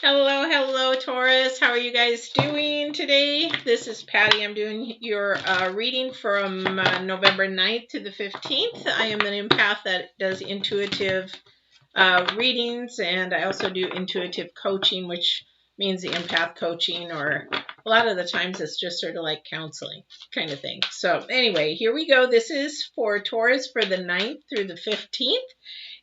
Hello, hello, Taurus. How are you guys doing today? This is Patty. I'm doing your reading from November 9th to the 15th. I am an empath that does intuitive readings, and I also do intuitive coaching, which means the empath coaching, or a lot of the times it's just sort of like counseling kind of thing. So anyway, here we go. This is for Taurus for the 9th through the 15th.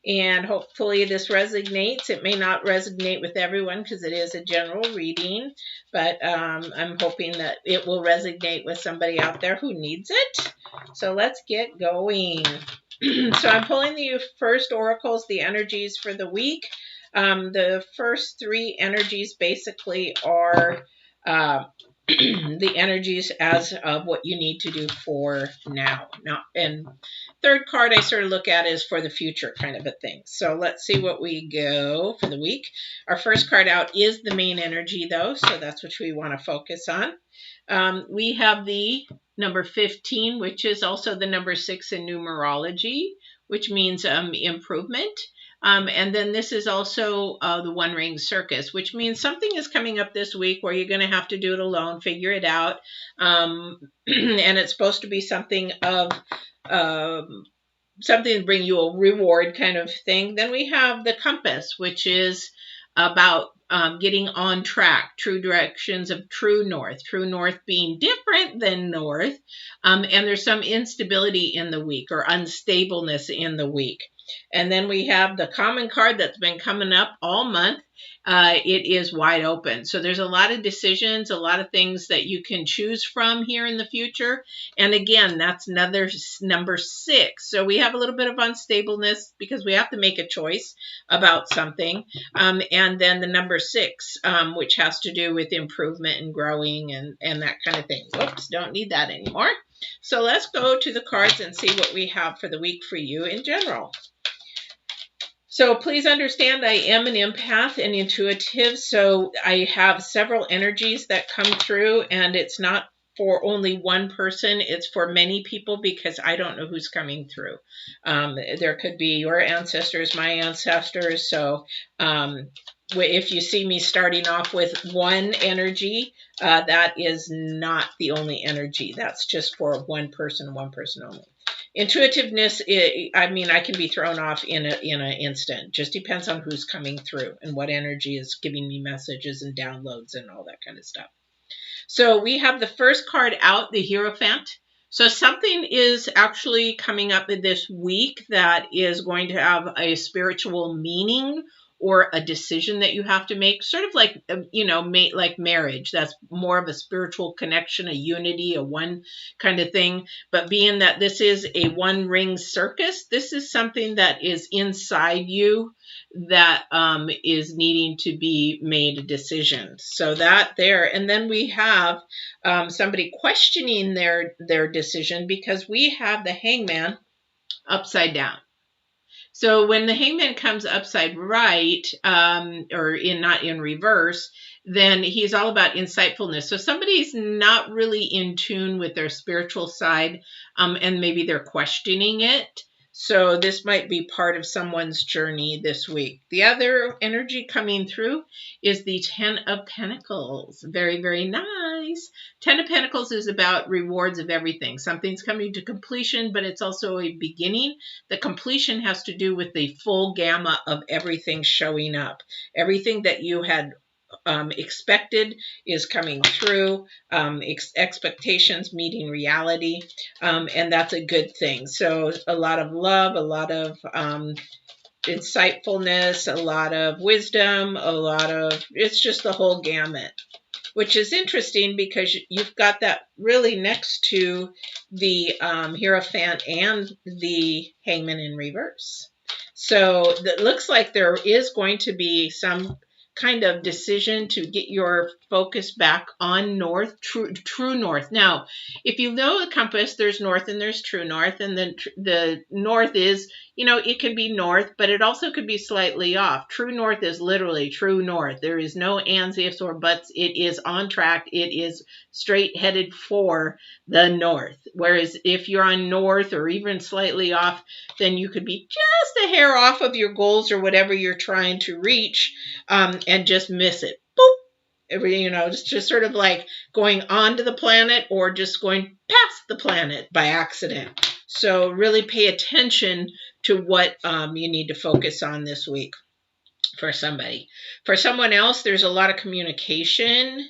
And hopefully this resonates. It may not resonate with everyone because it is a general reading, but I'm hoping that it will resonate with somebody out there who needs it. So let's get going. So I'm pulling the first oracles, the energies for the week. The first three energies basically are the energies as of what you need to do for now. And third card I sort of look at is for the future kind of a thing. So let's see what we go for the week. Our first card out is the main energy though, so that's what we want to focus on. We have the number 15, which is also the number 6 in numerology, which means improvement. And then this is also the One Ring Circus, which means something is coming up this week where you're going to have to do it alone, figure it out. And it's supposed to be something of something to bring you a reward kind of thing. Then we have the Compass, which is about getting on track, true directions of true north being different than north. And there's some instability in the week or unstableness in the week. And then we have the common card that's been coming up all month. It is wide open. So there's a lot of decisions, a lot of things that you can choose from here in the future. And again, that's another number 6. So we have a little bit of unstableness because we have to make a choice about something. And then the number 6, which has to do with improvement and growing and that kind of thing. Whoops, don't need that anymore. So let's go to the cards and see what we have for the week for you in general. So please understand I am an empath and intuitive, so I have several energies that come through, and it's not for only one person, it's for many people because I don't know who's coming through. There could be your ancestors, my ancestors, so if you see me starting off with one energy, that is not the only energy. That's just for one person only. Intuitiveness, I can be thrown off in an instant. Just depends on who's coming through and what energy is giving me messages and downloads and all that kind of stuff. So we have the first card out, the Hierophant. So something is actually coming up this week that is going to have a spiritual meaning or a decision that you have to make, sort of like, like marriage. That's more of a spiritual connection, a unity, a one kind of thing. But being that this is a one ring circus, this is something that is inside you that is needing to be made a decision. So that there. And then we have somebody questioning their decision because we have the Hangman upside down. So when the Hangman comes upside right, or not in reverse, then he's all about insightfulness. So somebody's not really in tune with their spiritual side, and maybe they're questioning it. So this might be part of someone's journey this week. The other energy coming through is the 10 of Pentacles. Very, very nice. 10 of Pentacles is about rewards of everything. Something's coming to completion, but it's also a beginning. The completion has to do with the full gamma of everything showing up. Everything that you had expected is coming through, expectations meeting reality, and that's a good thing. So a lot of love, a lot of insightfulness, a lot of wisdom, it's just the whole gamut, which is interesting because you've got that really next to the Hierophant and the Hangman in reverse. So it looks like there is going to be some kind of decision to get your focus back on north, true north. Now, if you know the compass, there's north and there's true north, and then the north is, you know, it can be north, but it also could be slightly off. True north is literally true north. There is no ands, ifs, or buts. It is on track. It is straight headed for the north. Whereas if you're on north or even slightly off, then you could be just a hair off of your goals or whatever you're trying to reach, and just miss it. Boop. You know, just sort of like going onto the planet or just going past the planet by accident. So really pay attention to what you need to focus on this week for somebody. For someone else, there's a lot of communication.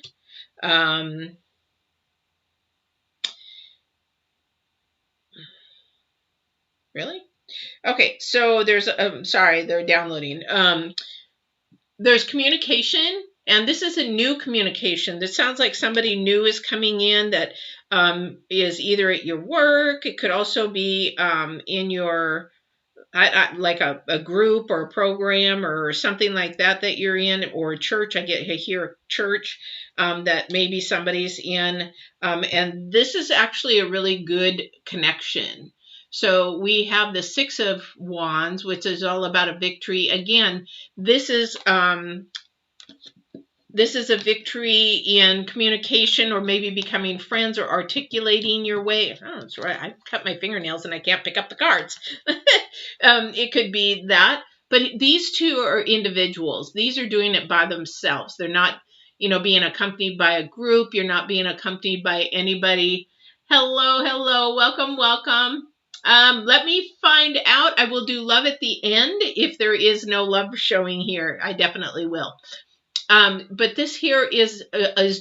Really? Okay, so there's, sorry, they're downloading. There's communication, and this is a new communication. This sounds like somebody new is coming in that is either at your work. It could also be in your, like a group or a program or something like that that you're in, or a church. I hear church that maybe somebody's in. And this is actually a really good connection. So we have the Six of Wands, which is all about a victory. Again, this is a victory in communication, or maybe becoming friends, or articulating your way. Oh, that's right. I cut my fingernails and I can't pick up the cards. It could be that. But these two are individuals. These are doing it by themselves. They're not, you know, being accompanied by a group. You're not being accompanied by anybody. Hello, hello. Welcome, welcome. Let me find out. I will do love at the end. If there is no love showing here, I definitely will. But this here is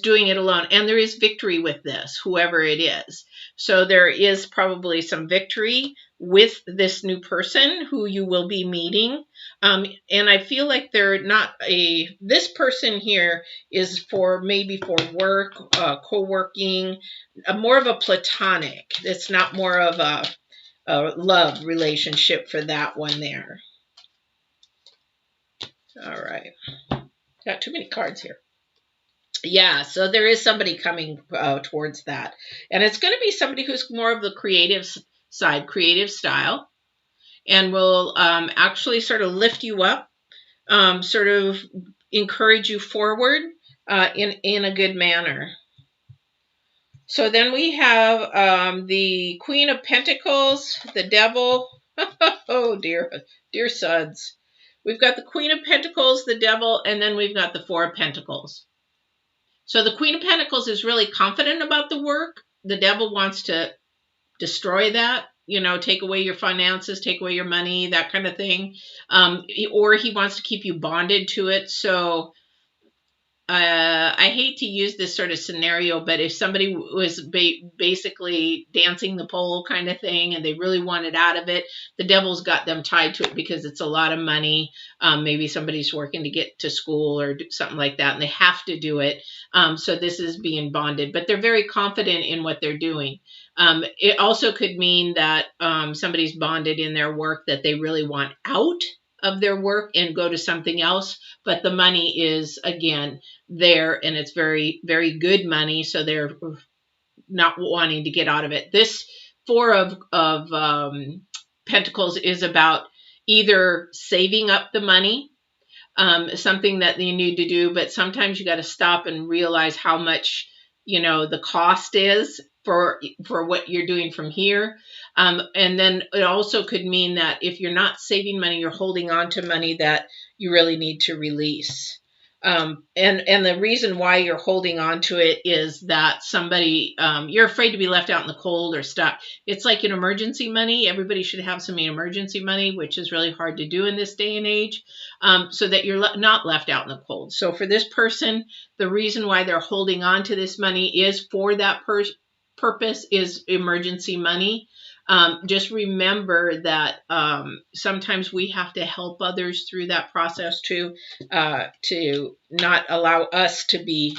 doing it alone, and there is victory with this, whoever it is. So there is probably some victory with this new person who you will be meeting. And I feel like they're not this person here is maybe for work, co-working, more of a platonic. It's not more of a love relationship for that one there. All right. Got too many cards here. Yeah, so there is somebody coming towards that. And it's going to be somebody who's more of the creative side, creative style, and will actually sort of lift you up, sort of encourage you forward in a good manner. So then we have the Queen of Pentacles, the Devil. Oh, dear suds. We've got the Queen of Pentacles, the Devil, and then we've got the Four of Pentacles. So the Queen of Pentacles is really confident about the work. The Devil wants to destroy that, you know, take away your finances, take away your money, that kind of thing. Or he wants to keep you bonded to it. So I hate to use this sort of scenario, but if somebody was basically dancing the pole kind of thing and they really wanted out of it, the Devil's got them tied to it because it's a lot of money. Maybe somebody's working to get to school or something like that, and they have to do it. So this is being bonded, but they're very confident in what they're doing. It also could mean that somebody's bonded in their work, that they really want out of their work and go to something else, but the money is, again, there, and it's very, very good money, so they're not wanting to get out of it. This Four of Pentacles is about either saving up the money, something that you need to do, but sometimes you got to stop and realize how much, you know, the cost is for what you're doing from here. And then it also could mean that if you're not saving money, you're holding on to money that you really need to release. And the reason why you're holding on to it is that somebody, you're afraid to be left out in the cold or stuck. It's like an emergency money. Everybody should have some emergency money, which is really hard to do in this day and age, so that you're not left out in the cold. So for this person, the reason why they're holding on to this money is for that purpose, is emergency money. Just remember that sometimes we have to help others through that process too, to not allow us to be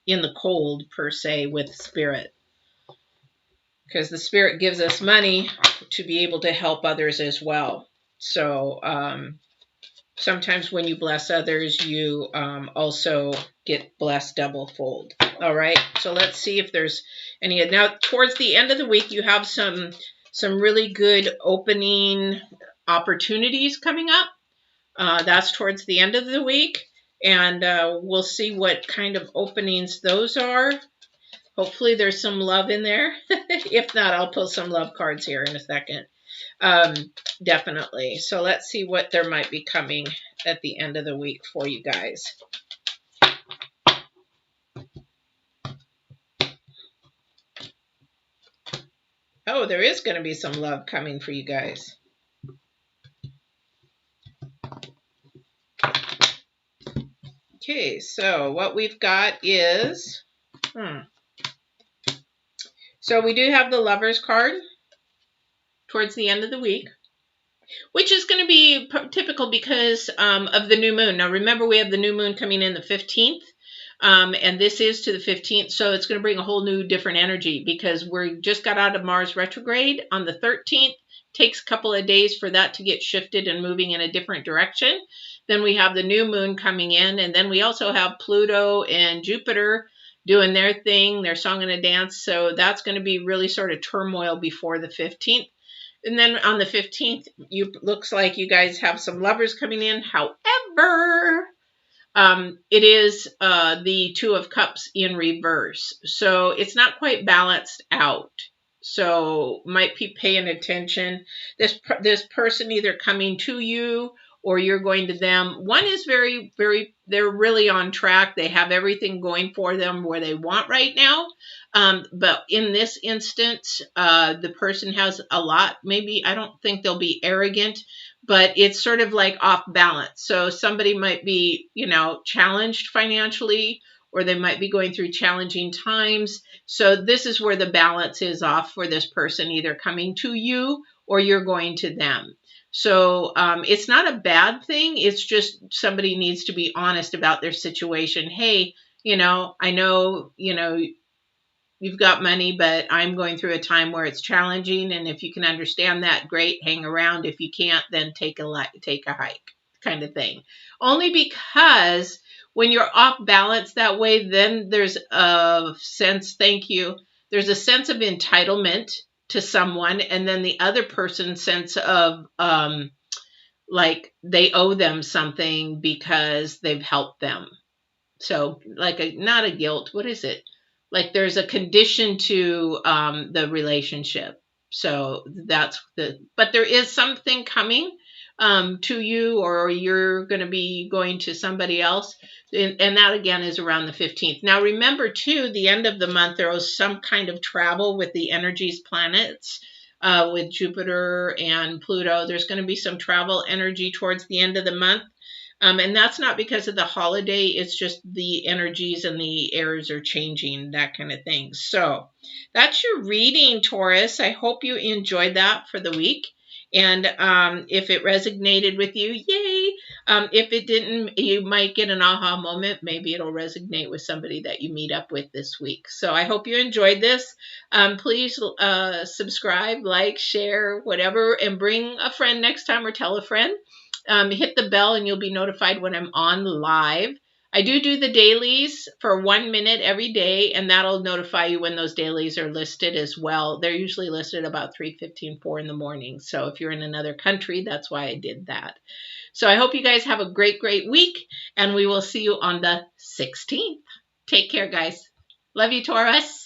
in the cold per se with spirit, because the spirit gives us money to be able to help others as well. So sometimes when you bless others, you also get blessed double fold. All right, so let's see if there's any. Now towards the end of the week, you have some really good opening opportunities coming up. That's towards the end of the week. And we'll see what kind of openings those are. Hopefully there's some love in there. If not, I'll pull some love cards here in a second. Definitely. So let's see what there might be coming at the end of the week for you guys. Oh, there is going to be some love coming for you guys. Okay, so what we've got is, so we do have the Lovers card towards the end of the week, which is going to be typical because of the new moon. Now, remember, we have the new moon coming in the 15th, and this is to the 15th, so it's going to bring a whole new different energy because we just got out of Mars retrograde on the 13th. Takes a couple of days for that to get shifted and moving in a different direction. Then we have the new moon coming in, and then we also have Pluto and Jupiter doing their thing, their song and a dance. So that's going to be really sort of turmoil before the 15th. And then on the 15th, looks like you guys have some lovers coming in. However, it is the Two of Cups in reverse. So it's not quite balanced out. So might be paying attention. This person either coming to you or you're going to them. One is very, very, they're really on track. They have everything going for them where they want right now. But in this instance, the person has a lot. Maybe, I don't think they'll be arrogant, but it's sort of like off balance. So somebody might be, challenged financially, or they might be going through challenging times. So this is where the balance is off for this person, either coming to you or you're going to them. So it's not a bad thing. It's just somebody needs to be honest about their situation. Hey, I know, you've got money, but I'm going through a time where it's challenging. And if you can understand that, great, hang around. If you can't, then take a hike kind of thing. Only because when you're off balance that way, then there's a sense, there's a sense of entitlement to someone, and then the other person's sense of like they owe them something because they've helped them. So like not a guilt, what is it? Like there's a condition to the relationship. So but there is something coming to you, or you're going to be going to somebody else. And that again is around the 15th. Now remember too, the end of the month, there was some kind of travel with the energies planets, with Jupiter and Pluto. There's going to be some travel energy towards the end of the month. And that's not because of the holiday. It's just the energies and the airs are changing, that kind of thing. So that's your reading, Taurus. I hope you enjoyed that for the week. And if it resonated with you, yay. If it didn't, you might get an aha moment. Maybe it'll resonate with somebody that you meet up with this week. So I hope you enjoyed this. Please subscribe, like, share, whatever, and bring a friend next time or tell a friend. Hit the bell and you'll be notified when I'm on live. I do the dailies for 1 minute every day, and that'll notify you when those dailies are listed as well. They're usually listed about 3:15, 4 in the morning. So if you're in another country, that's why I did that. So I hope you guys have a great, great week, and we will see you on the 16th. Take care, guys. Love you, Taurus.